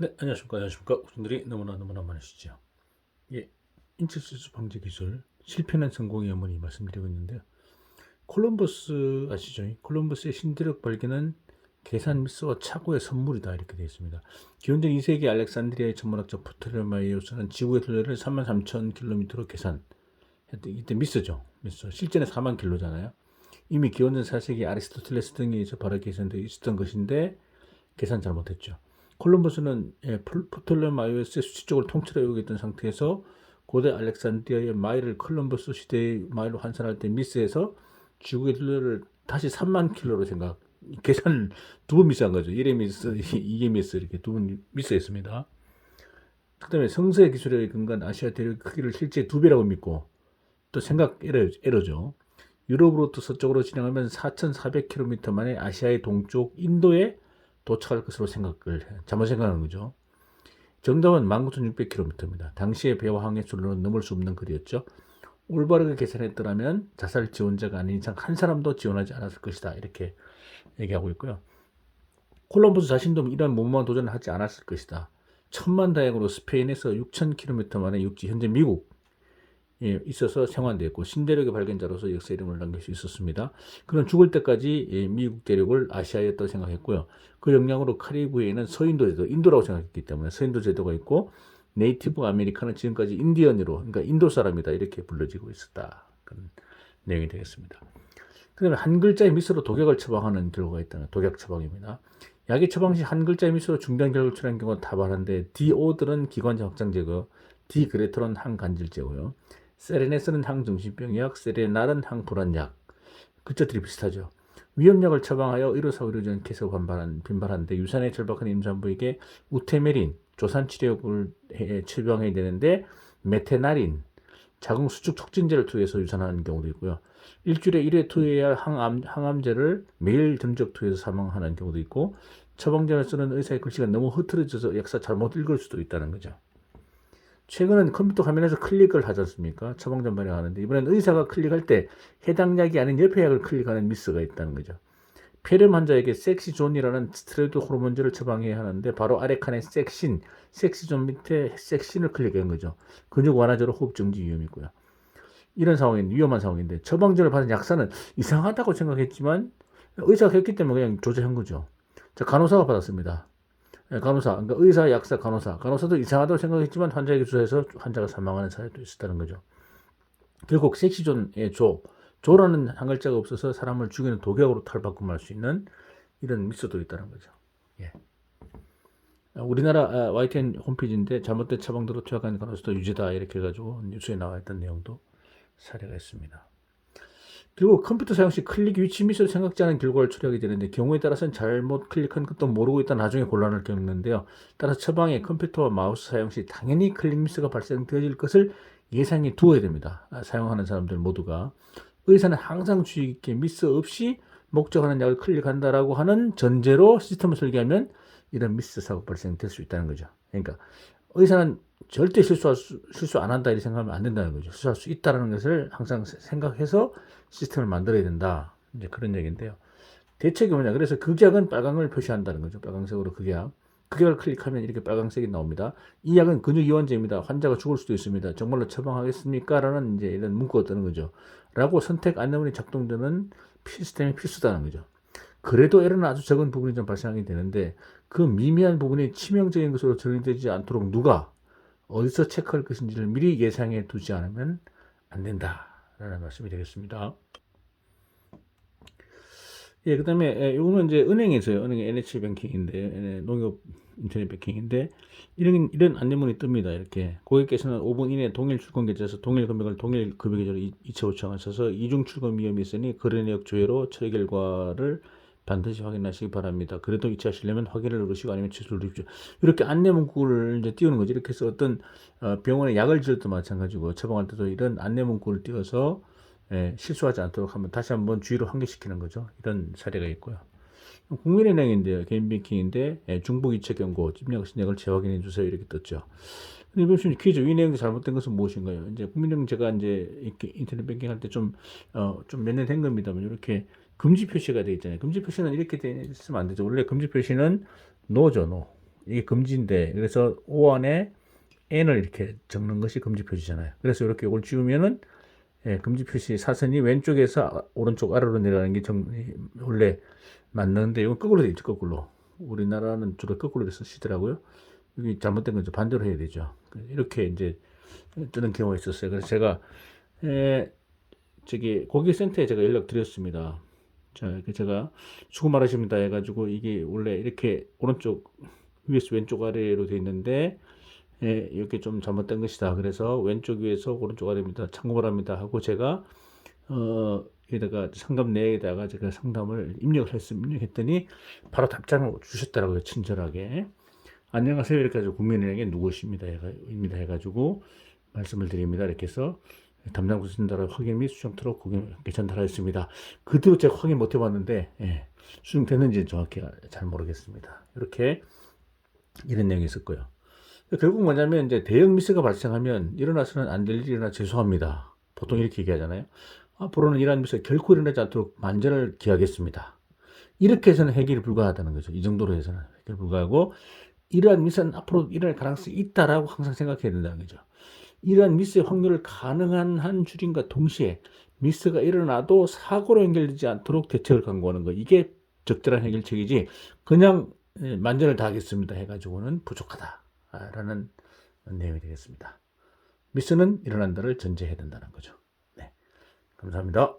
네, 안녕하십니까. 안녕하십니까. 구독자들이 너무나 많으시죠. 예, 인체실수 방지 기술, 실패는 성공의 어머니 말씀드리고 있는데요. 콜럼버스 아시죠? 콜럼버스의 신대륙 발견은 계산 미스와 착오의 선물이다. 이렇게 되어 있습니다. 기원전 2세기 알렉산드리아의 천문학자 프토레마이오스는 지구의 둘레를 33,000km로 계산. 이때 미스죠. 미스. 실제는 4만 킬로잖아요. 이미 기원전 4세기 아리스토텔레스 등에 의해서 바로 계산되어 있었던 것인데 계산 잘못했죠. 콜럼버스는 프톨레마이오스의 수치적으로 통째로 외우고 있던 상태에서 고대 알렉산드리아의 마일을 콜럼버스 시대의 마일로 환산할 때 미스해서 지구의 둘레를 다시 3만 킬로로 생각. 계산을 두 번 미스한 거죠. 1회 미스, 2회 미스 이렇게 두 번 미스했습니다. 그다음에 성서의 기술에 근거한 아시아 대륙의 크기를 실제 2배라고 믿고 또 생각 에러죠. 유럽으로부터 서쪽으로 진행하면 4,400km 만에 아시아의 동쪽 인도에 도착할 것으로 잘못 생각하는 거죠. 정답은 19,600km입니다. 당시의 배와 항해술로는 넘을 수 없는 거리였죠. 올바르게 계산했더라면 자살 지원자가 아닌 이상 한 사람도 지원하지 않았을 것이다. 이렇게 얘기하고 있고요. 콜럼버스 자신도 이런 무모한 도전을 하지 않았을 것이다. 천만다행으로 스페인에서 6,000km 만에 육지, 현재 미국 있어서 생환되었고 신대륙의 발견자로서 역사 이름을 남길 수 있었습니다. 그는 죽을 때까지 미국 대륙을 아시아였다고 생각했고요. 그 영향으로 카리브해에는 서인도 제도, 인도라고 생각했기 때문에 서인도 제도가 있고 네이티브 아메리카는 지금까지 인디언으로, 그러니까 인도 사람이다 이렇게 불러지고 있었다. 그런 내용이 되겠습니다. 그 다음에 한 글자의 미스로 독약을 처방하는 결과가 있다는 독약 처방입니다. 약의 처방 시 한 글자의 미스로 중단 결과를 초래한 경우가 다반한데 디오들은 기관지 확장 제거, 디그레톨은 항간질 제거요. 세레네스는 항정신병약, 세레날은 항불안약. 글자들이 비슷하죠. 위험약을 처방하여 의료사고 전 계속 빈발하는데 유산에 절박한 임산부에게 우테메린, 조산치료약을 처방해야 되는데 메테나린, 자궁수축 촉진제를 투여해서 유산하는 경우도 있고요. 일주일에 1회 투여해야 할 항암제를 매일 점적 투여해서 사망하는 경우도 있고 처방전을 쓰는 의사의 글씨가 너무 흐트러져서 약사 잘못 읽을 수도 있다는 거죠. 최근은 컴퓨터 화면에서 클릭을 하지 않습니까? 처방전 발행하는데 이번엔 의사가 클릭할 때 해당 약이 아닌 옆에 약을 클릭하는 미스가 있다는 거죠. 폐렴 환자에게 섹시존이라는 스테로이드 호르몬제를 처방해야 하는데 바로 아래 칸에 섹시존 밑에 섹신을 클릭한 거죠. 근육 완화제로 호흡 정지 위험이고요. 이런 상황인데 위험한 상황인데 처방전을 받은 약사는 이상하다고 생각했지만 의사가 했기 때문에 그냥 조제한 거죠. 자, 간호사가 받았습니다. 간호사, 그러니까 의사, 약사, 간호사도 이상하다고 생각했지만 환자에게 주사해서 환자가 사망하는 사례도 있었다는 거죠. 결국 섹시존의 조라는 한 글자가 없어서 사람을 죽이는 독약으로 탈바꿈할 수 있는 이런 미스도 있다는 거죠. 예. 우리나라 YTN 홈페이지인데 잘못된 처방대로 투약한 간호사도 유죄다 이렇게 해가지고 뉴스에 나와 있던 내용도 사례가 있습니다. 그리고 컴퓨터 사용 시 클릭 위치 미스를 생각지 않은 결과를 초래하게 되는데 경우에 따라서는 잘못 클릭한 것도 모르고 있다 나중에 곤란을 겪는데요. 따라서 처방에 컴퓨터와 마우스 사용 시 당연히 클릭 미스가 발생되어질 것을 예상해 두어야 됩니다. 사용하는 사람들 모두가. 의사는 항상 주의 깊게 미스 없이 목적하는 약을 클릭한다라고 하는 전제로 시스템을 설계하면 이런 미스 사고 발생될 수 있다는 거죠. 그러니까 의사는 절대 실수 안 한다 이렇게 생각하면 안 된다는 거죠. 실수할 수 있다는 것을 항상 생각해서 시스템을 만들어야 된다. 이제 그런 얘기인데요. 대책이 뭐냐? 그래서 극약은 빨강을 표시한다는 거죠. 빨강색으로 극약. 극약을 클릭하면 이렇게 빨강색이 나옵니다. 이 약은 근육 이완제입니다. 환자가 죽을 수도 있습니다. 정말로 처방하겠습니까? 라는 이제 이런 문구가 뜨는 거죠. 라고 선택 안내문이 작동되는 시스템이 필수다는 거죠. 그래도 에러는 아주 적은 부분이 좀 발생하게 되는데 그 미미한 부분이 치명적인 것으로 전이되지 않도록 누가 어디서 체크할 것인지를 미리 예상해 두지 않으면 안 된다라는 말씀이 되겠습니다. 예, 그다음에 이거는 이제 은행에서요. 은행의 NH 뱅킹인데 농협 인터넷 뱅킹인데 이런 안내문이 뜹니다. 이렇게 고객께서는 5분 이내 동일 출금 계좌에서 동일 금액을 동일 금액 계좌로 이체 요청하셔서 이중 출금 위험이 있으니 거래 내역 조회로 처리 결과를 반드시 확인하시기 바랍니다. 그래도 이체하시려면 확인을 누르시고 아니면 취소를 누르십시오. 이렇게 안내 문구를 이제 띄우는 거죠. 이렇게 해서 어떤 병원에 약을 지을 때도 마찬가지고 처방할 때도 이런 안내 문구를 띄워서 실수하지 않도록 한번 다시 한번 주의를 환기시키는 거죠. 이런 사례가 있고요. 국민은행인데요. 개인뱅킹인데 중복 이체 경고, 집약 신약을 재확인해 주세요. 이렇게 떴죠. 근데 보시면 퀴즈 이 내용이 잘못된 것은 무엇인가요? 이제 국민은행 제가 이제 이렇게 인터넷 뱅킹 할 때 좀 몇 년 된 겁니다만 이렇게 금지 표시가 되어 있잖아요. 금지 표시는 이렇게 되어 있으면 안 되죠. 원래 금지 표시는 no죠, no. 이게 금지인데, 그래서 O 안에 N을 이렇게 적는 것이 금지 표시잖아요. 그래서 이렇게 이걸 지우면은 예, 금지 표시 사선이 왼쪽에서 오른쪽 아래로 내려가는 게 원래 맞는데 이건 거꾸로 돼 있죠. 거꾸로. 우리나라는 주로 거꾸로 돼서 쓰시더라고요. 여기 잘못된 거죠. 반대로 해야 되죠. 이렇게 이제 뜨는 경우가 있었어요. 그래서 제가 저기 고객센터에 제가 연락드렸습니다. 자, 제가 수고 많으십니다 해가지고 이게 원래 이렇게 오른쪽 위에서 왼쪽 아래로 돼 있는데 이렇게 좀 잘못된 것이다. 그래서 왼쪽 위에서 오른쪽 아래입니다. 참고 바랍니다 하고 제가 여기다가 상담 내에다가 제가 상담을 입력했더니 바로 답장을 주셨더라고요. 친절하게. 안녕하세요. 이렇게 해서 국민은행에 누구십니다. 해가지고 말씀을 드립니다. 이렇게 해서 담당 부서진다라 확인 및 수정토록 고객께 전달하였습니다. 그대로 제가 확인 못 해봤는데 수정됐는지 정확히 잘 모르겠습니다. 이렇게 이런 내용이 있었고요. 결국 뭐냐면 이제 대형 미스가 발생하면 일어나서는 안 될 일이나 죄송합니다. 보통 이렇게 얘기하잖아요. 앞으로는 이러한 미스가 결코 일어나지 않도록 만전을 기하겠습니다. 이렇게 해서는 해결이 불가하다는 거죠. 이 정도로 해서는 해결 불가하고 이러한 미스는 앞으로 일어날 가능성이 있다라고 항상 생각해야 된다는 거죠. 이러한 미스의 확률을 가능한 한 줄임과 동시에 미스가 일어나도 사고로 연결되지 않도록 대책을 강구하는 거. 이게 적절한 해결책이지 그냥 만전을 다하겠습니다 해가지고는 부족하다라는 내용이 되겠습니다. 미스는 일어난다를 전제해야 된다는 거죠. 네, 감사합니다.